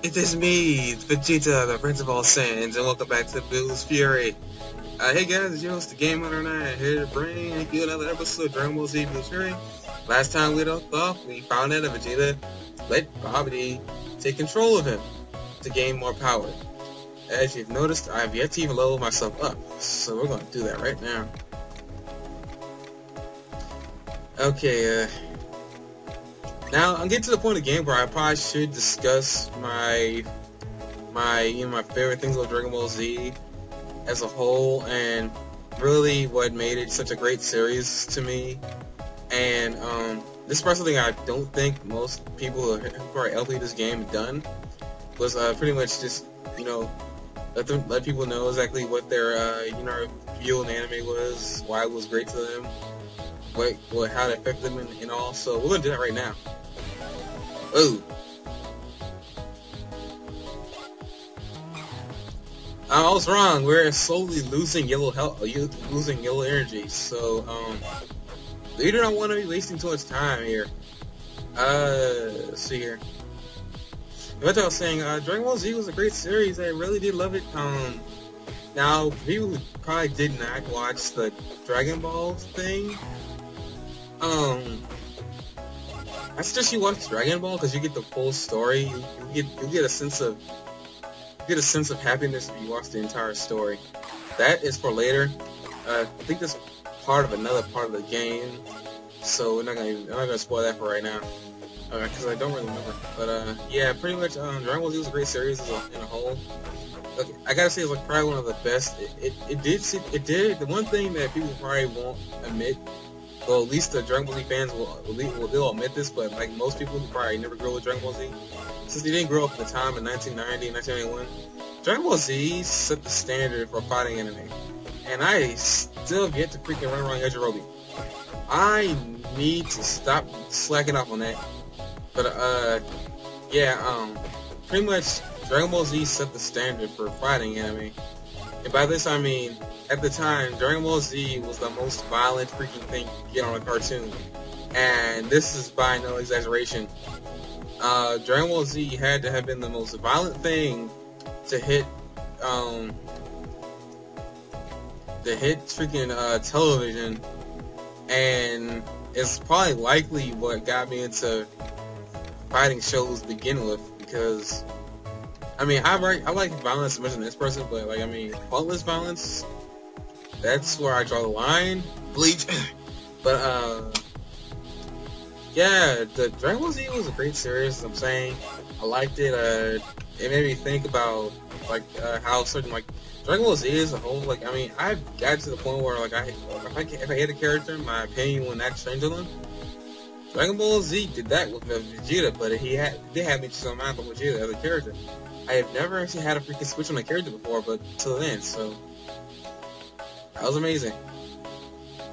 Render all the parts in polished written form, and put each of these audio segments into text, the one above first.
It is me, Vegeta, the Prince of All Saiyans, and welcome back to Bill's Fury. Hey guys, it's your host, the Game Hunter, and I am here to bring you another episode of Dragon Ball Z Bill's Fury. Last time we left off, we found out that Vegeta let Babidi take control of him to gain more power. As you've noticed, I have yet to even level myself up, so we're going to do that right now. Okay, now I'm getting to the point of the game where I probably should discuss my favorite things about Dragon Ball Z as a whole, and really what made it such a great series to me. And this is probably something I don't think most people who are LP this game have done, was pretty much just let people know exactly what their view of the anime was, why it was great to them, how it affected them, and all. So we're gonna do that right now. Oh. I was wrong. We're slowly losing yellow health, losing yellow energy. So, we do not want to be wasting too much time here. Let's see here. What I was saying, Dragon Ball Z was a great series. I really did love it. Now, people who probably did not watch the Dragon Ball thing, I suggest you watch Dragon Ball because you get the full story. You get a sense of happiness if you watch the entire story. That is for later. I think that's part of another part of the game, so I'm not gonna spoil that for right now, because I don't really remember. But yeah, pretty much Dragon Ball Z was a great series in a whole. Look, I gotta say, it's like probably one of the best. It did the one thing that people probably won't admit. Well, at least the Dragon Ball Z fans they'll admit this, but like most people who probably never grew up with Dragon Ball Z, since they didn't grow up in the time in 1990 and 1991, Dragon Ball Z set the standard for fighting anime. And I still get to freaking run around Yajirobe. I need to stop slacking off on that. But yeah, pretty much Dragon Ball Z set the standard for fighting anime. And by this I mean, at the time, Dragon Ball Z was the most violent freaking thing you could get on a cartoon. And this is by no exaggeration. Dragon Ball Z had to have been the most violent thing to hit freaking television, and it's probably likely what got me into fighting shows to begin with, because I mean, I like violence as much as this person, but like, I mean, faultless violence, that's where I draw the line. Bleach. But yeah, the Dragon Ball Z was a great series, I'm saying. I liked it. It made me think about like how certain like Dragon Ball Z as a whole, like, I mean, I've got to the point where like if I hate a character, my opinion will not change on them. Dragon Ball Z did that with Vegeta, but they had me so mad about Vegeta as a character. I have never actually had a freaking switch on a character before, but till then, so that was amazing.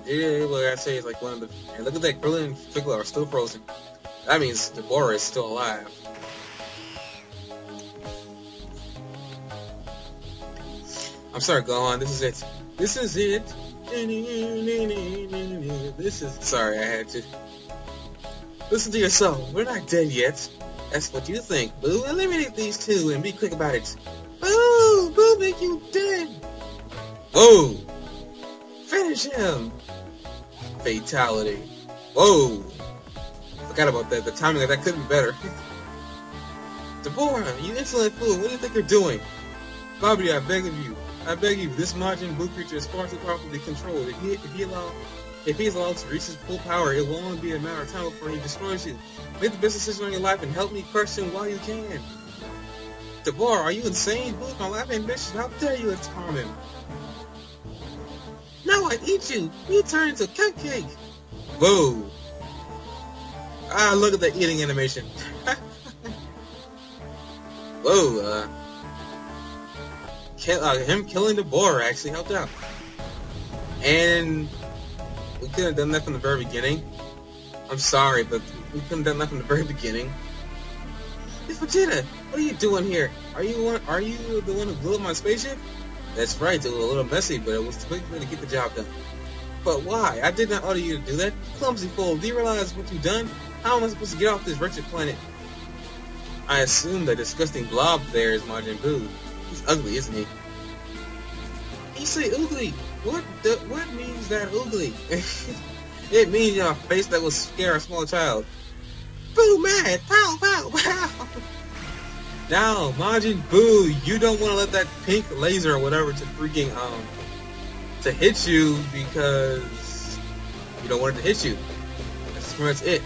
Yeah, what I say is like one of the. And look at that, Krillin and Piccolo are still frozen. That means Deborah is still alive. I'm sorry, go on. This is it. This is it. Sorry, I had to. Listen to yourself. We're not dead yet. That's what you think. Boo, eliminate these two and be quick about it. Boo! Boo make you dead! Whoa! Finish him! Fatality. Whoa! Forgot about that. The timing of that could be better. Deborah, you insolent fool, what do you think you're doing? Bobby, I beg of you. I beg you, this Majin Buu creature is far too powerful to be controlled. If he is allowed to reach his full power, it will only be a matter of time before he destroys you. Make the best decision on your life and help me crush him while you can. Deborah, are you insane? Boo, my life ambition. How dare you harm him? Now I eat you. You turn into a cupcake. Whoa. Ah, look at that eating animation. Whoa, him killing Deborah actually helped out. And we could have done that from the very beginning. I'm sorry, but we could have done that from the very beginning. Hey, Vegeta, what are you doing here? Are you the one who blew up my spaceship? That's right, it was a little messy, but it was the quick way to get the job done. But why? I did not order you to do that. Clumsy fool, do you realize what you've done? How am I supposed to get off this wretched planet? I assume that disgusting blob there is Majin Buu. He's ugly, isn't he? You say ugly. What means that ugly? It means a face that will scare a small child. Boo mad! Pow pow pow! Now, Majin Buu, you don't want to let that pink laser or whatever to freaking to hit you because you don't want it to hit you. That's pretty much it.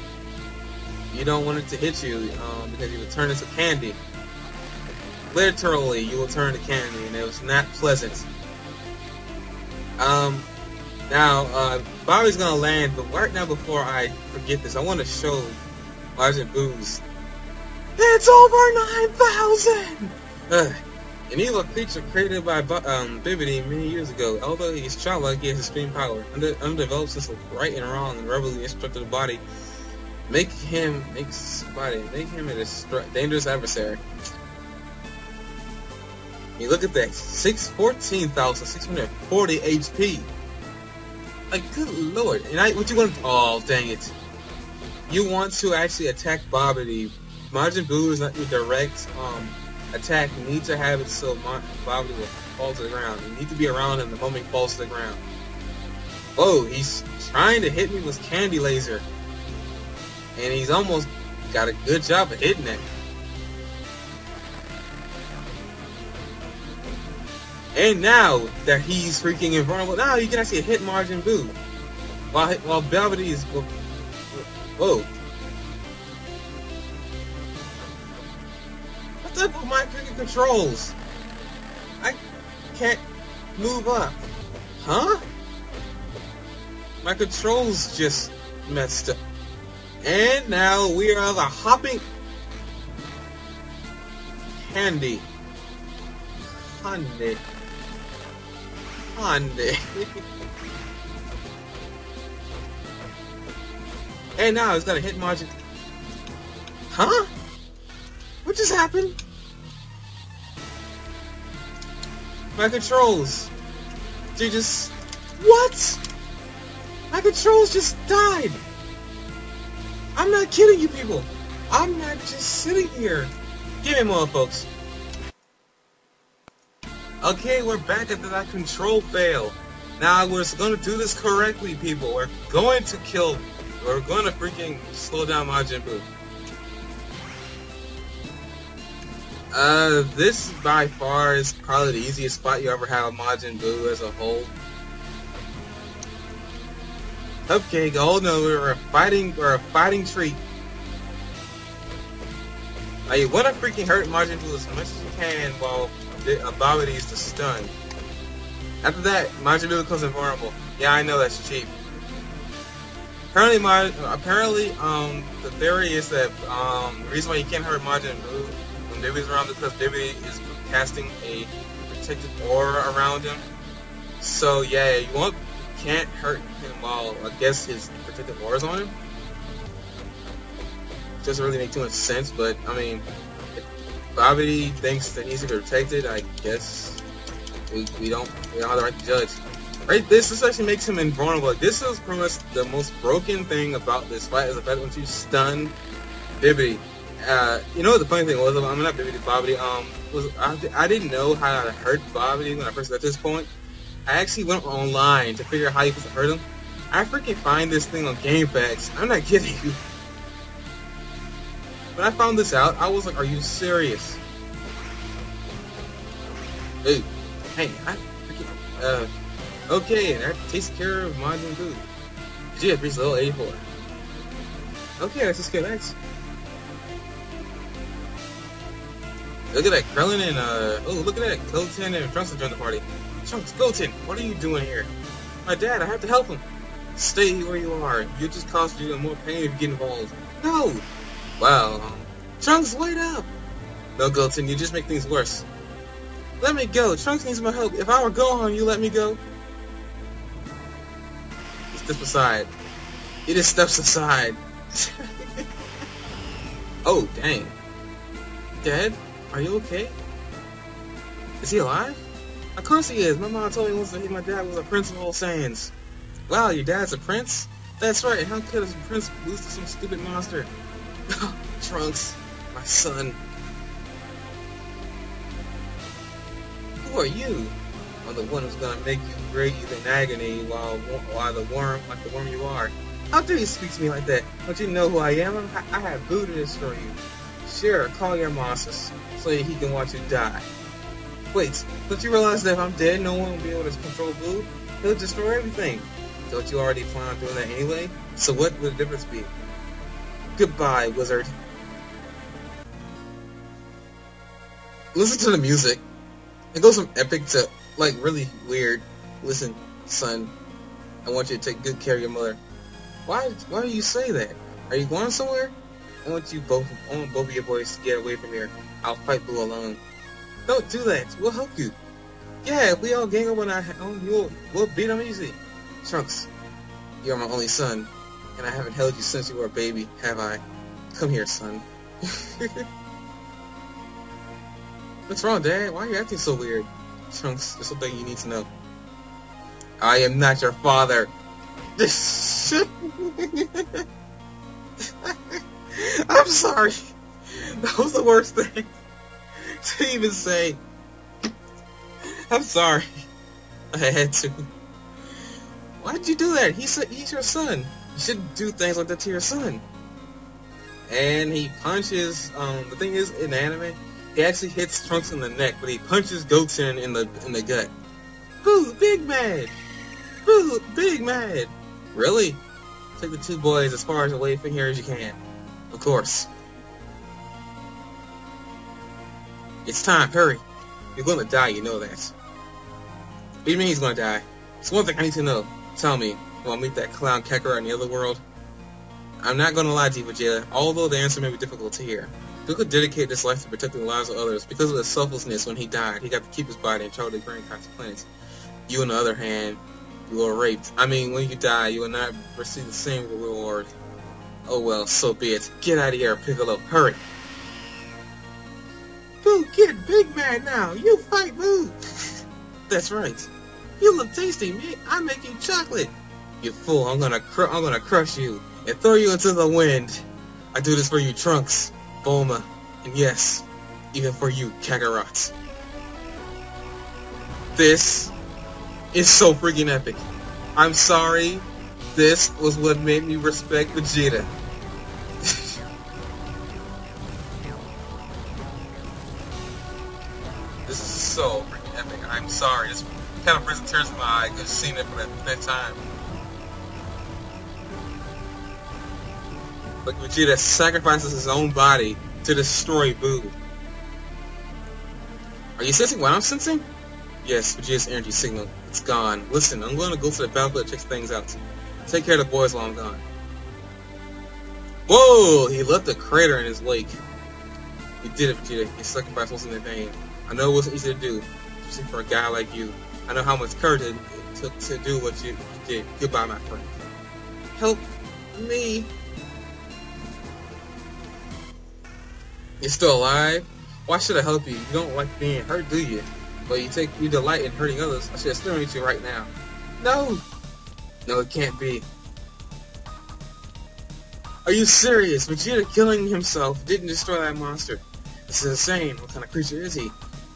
You don't want it to hit you because you will turn into candy. Literally, you will turn to candy, and it was not pleasant. Now, Bobby's gonna land, but right now, before I forget this, I want to show Majin Buu's. It's over 9,000! An evil creature created by Vegeta many years ago. Although he is childlike, he has extreme power. Undeveloped sense of right and wrong, and rebellion instructed the body. Make him a dangerous adversary. You look at that, 14,640 HP. Like, good lord! And what you want? Oh, dang it! You want to actually attack Babidi. Majin Buu is not your direct attack. You need to have it so Babidi will fall to the ground. You need to be around him the moment he falls to the ground. Whoa! He's trying to hit me with candy laser. And he's almost got a good job of hitting it. And now that he's freaking invulnerable, now you can actually hit Majin Buu. While Babidi is... Whoa. What's up with my freaking controls? I can't move up. Huh? My controls just messed up. And now we are the hopping candy. Candy. And now it's gonna hit Majin. Huh? What just happened? My controls. They just... What? My controls just died. I'm not kidding you people. I'm not just sitting here. Give me more, folks. Okay, we're back after that control fail. Now we're going to do this correctly, people. We're going to freaking slow down Majin Buu. This by far is probably the easiest spot you ever have Majin Buu as a whole. Cupcake, oh no, we're a fighting treat. Now you want to freaking hurt Majin Buu as much as you can while Babidi is the stun. After that, Majin Buu becomes invulnerable. Yeah, I know that's cheap. Apparently, the theory is that the reason why you can't hurt Majin Buu when Baby's around is because Baby is casting a protective aura around him. So yeah, you can't hurt him while I guess his protective aura's on him. Doesn't really make too much sense, but I mean, if Babidi thinks that he's to be protected, I guess we don't have the right to judge. Right, this actually makes him invulnerable. This is pretty much the most broken thing about this fight, is the fact that once you stun Babidi, you know what the funny thing was? I'm not Babidi. I didn't know how to hurt Babidi when I first got to this point. I actually went online to figure out how you could hurt him. I freaking find this thing on Game Facts. I'm not kidding you. When I found this out, I was like, "Are you serious?" Dude, hey, okay, that takes care of Majin Buu. Vegeta reached level 84. Okay, that's just good. Thanks. Look at that, Krillin and oh, look at that, Goten and Trunks have joined the party. Trunks, Goten, what are you doing here? My dad, I have to help him. Stay where you are. You just caused you more pain if you get involved. No. Wow. Trunks, wait up. No, Goten, you just make things worse. Let me go. Trunks needs my help. If I were Gohan, you let me go. He steps aside. He just steps aside. Oh, dang. Dad, are you okay? Is he alive? Of course he is. My mom told me once that my dad was a prince of all Saiyans. Wow, your dad's a prince? That's right. How could a prince lose to some stupid monster? Trunks, my son. Who are you? I'm the one who's gonna make you breathe in agony while the worm, like the worm you are. How dare you speak to me like that? Don't you know who I am? I have Boo to destroy you. Sure, call your monsters so that he can watch you die. Wait, don't you realize that if I'm dead, no one will be able to control Boo? He'll destroy everything. Don't you already plan on doing that anyway? So what would the difference be? Goodbye, wizard. Listen to the music. It goes from epic to, like, really weird. Listen, son, I want you to take good care of your mother. Why do you say that? Are you going somewhere? I want both of your boys to get away from here. I'll fight Boo alone. Don't do that. We'll help you. Yeah, if we all gang up on our own, we'll beat them easy. Trunks, you're my only son, and I haven't held you since you were a baby, have I? Come here, son. What's wrong, Dad? Why are you acting so weird? Trunks, there's something you need to know. I am not your father. I'm sorry. That was the worst thing to even say. I'm sorry. I had to. Why'd you do that? He's your son. You shouldn't do things like that to your son. And he punches. The thing is, in anime, he actually hits Trunks in the neck, but he punches Goten in the gut. Boo, big mad. Boo, big mad. Really? Take the two boys as far away from here as you can. Of course. It's time. Hurry. You're going to die. You know that. What do you mean he's going to die? It's one thing I need to know. Tell me, will I meet that clown Kakarot in the other world? I'm not going to lie to you, Vegeta, although the answer may be difficult to hear. Goku dedicated his life to protecting the lives of others. Because of his selflessness, when he died, he got to keep his body and travel to grand types of planets. You, on the other hand, you were raped. I mean, when you die, you will not receive the same reward. Oh well, so be it. Get out of here, Piccolo. Hurry. Boo, get big mad now. You fight Boo. That's right. You look tasty, mate. I'm making chocolate. You fool, I'm gonna crush you and throw you into the wind. I do this for you, Trunks, Bulma, and yes, even for you, Kakarot. This is so freaking epic. I'm sorry, this was what made me respect Vegeta. This is so freaking epic. I'm sorry. This kind of brings tears to my eye just seeing it for that time. Like Vegeta sacrifices his own body to destroy Boo. Are you sensing what I'm sensing? Yes, Vegeta's energy signal. It's gone. Listen, I'm going to go to the battlefield to check things out. Take care of the boys while I'm gone. Whoa! He left a crater in his lake. He did it, Vegeta. His sacrifice wasn't in vain. I know it wasn't easy to do, especially for a guy like you. I know how much courage it took to do what you did. Goodbye, my friend. Help me. You're still alive? Why should I help you? You don't like being hurt, do you? But you delight in hurting others. I should exterminate you right now. No! No, it can't be. Are you serious? Vegeta killing himself didn't destroy that monster. This is insane. What kind of creature is he?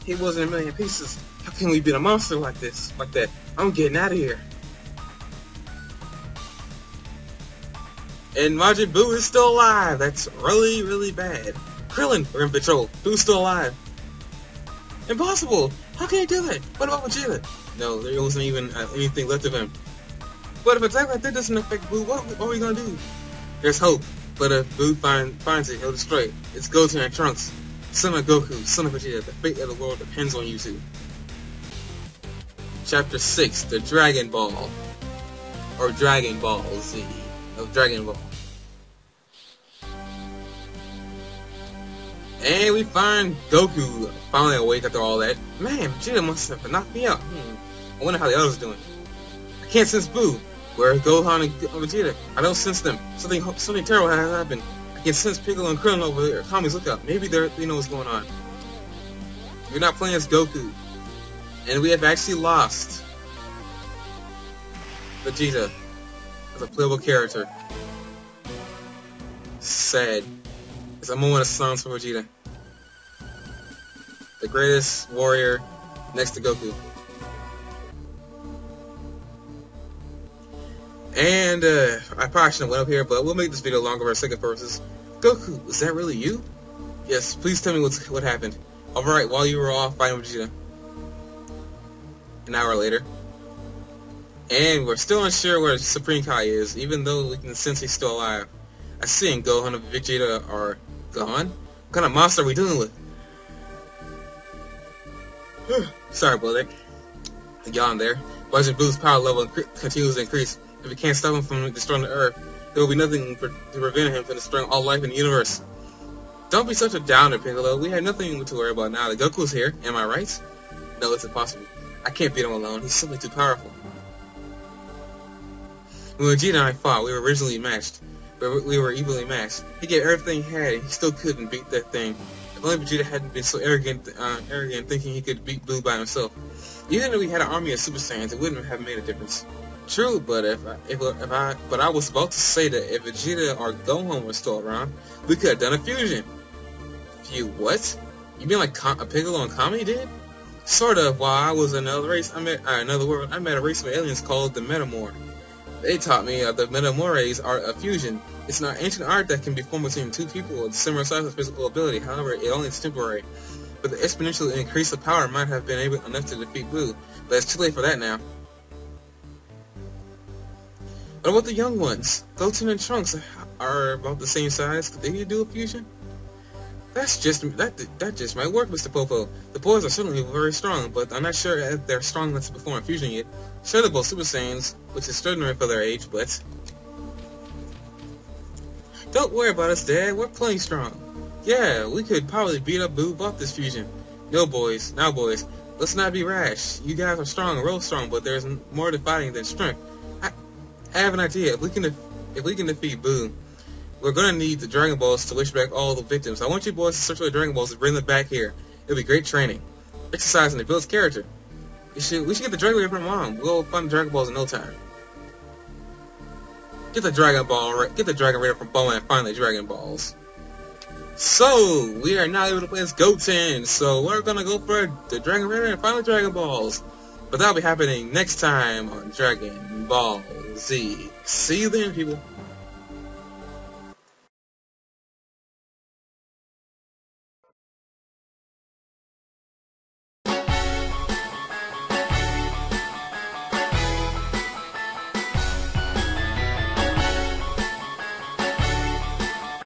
He was in a million pieces. How can we beat a monster like this? Like that? I'm getting out of here. And Majin Buu is still alive. That's really, really bad. Krillin, we're in patrol. Boo's still alive. Impossible! How can he do that? What about Vegeta? No, there wasn't even anything left of him. But if attack like that doesn't affect Boo, what are we gonna do? There's hope, but if Boo finds it, he'll destroy it. It's Goten and Trunks. Son of Goku, son of Vegeta, the fate of the world depends on you two. Chapter 6, the Dragon Ball. Or Dragon Ball Z. Of Dragon Ball. And we find Goku finally awake after all that. Man, Vegeta must have knocked me out. I wonder how the others are doing. I can't sense Boo. Where are Gohan and Vegeta? I don't sense them. Something terrible has happened. I can sense Piccolo and Krillin over there. Tommy's lookout. Maybe they know what's going on. We're not playing as Goku. And we have actually lost Vegeta as a playable character. Sad. It's a moment of silence for Vegeta. The greatest warrior next to Goku. And I probably shouldn't have went up here, but we'll make this video longer for second purposes. Goku, is that really you? Yes, please tell me what happened. Alright, while you were off fighting Vegeta. An hour later. And we're still unsure where Supreme Kai is, even though we can sense he's still alive. I see and Gohan and Vegeta are gone? What kind of monster are we dealing with? Sorry, brother. Yawn there. Majin Buu's power level continues to increase. If we can't stop him from destroying the Earth, there will be nothing to prevent him from destroying all life in the universe. Don't be such a downer, Piccolo. We have nothing to worry about now that Goku's here. Am I right? No, it's impossible. I can't beat him alone. He's simply too powerful. When Vegeta and I fought, we were originally matched. We were evenly matched. He gave everything he had, and he still couldn't beat that thing. If only Vegeta hadn't been so arrogant thinking he could beat Buu by himself. Even if we had an army of Super Saiyans, it wouldn't have made a difference. True, but I was about to say that if Vegeta or Gohan were still around, we could have done a fusion. What? You mean like Piccolo and Kami did? Sort of. While I was in another race, I met a race of aliens called the Metamor. They taught me the Metamor's art of fusion. It's an ancient art that can be formed between two people with similar size and physical ability. However, it only is temporary. But the exponential increase of power might have been enough to defeat Buu. But it's too late for that now. What about the young ones? Goten and Trunks are about the same size. Could they do a fusion? That just might work, Mr. Popo. The boys are certainly very strong, but I'm not sure if they're strong enough to perform a fusion yet. Sure, they're both Super Saiyans, which is extraordinary for their age, but... Don't worry about us, Dad. We're plenty strong. Yeah, we could probably beat up Buu off this fusion. No, boys. Now, boys. Let's not be rash. You guys are strong, real strong, but there's more to fighting than strength. I have an idea. If we can defeat Buu, we're gonna need the Dragon Balls to wish back all the victims. I want you boys to search for the Dragon Balls and bring them back here. It'll be great training. Exercising it builds character. We should get the Dragon Ball from Mom. We'll find the Dragon Balls in no time. Get the Dragon Raider from Bulma and find the Dragon Balls. So, we are now able to play as Goten. So, we're gonna go for the Dragon Raider and find the Dragon Balls. But that'll be happening next time on Dragon Ball Z. See you then, people.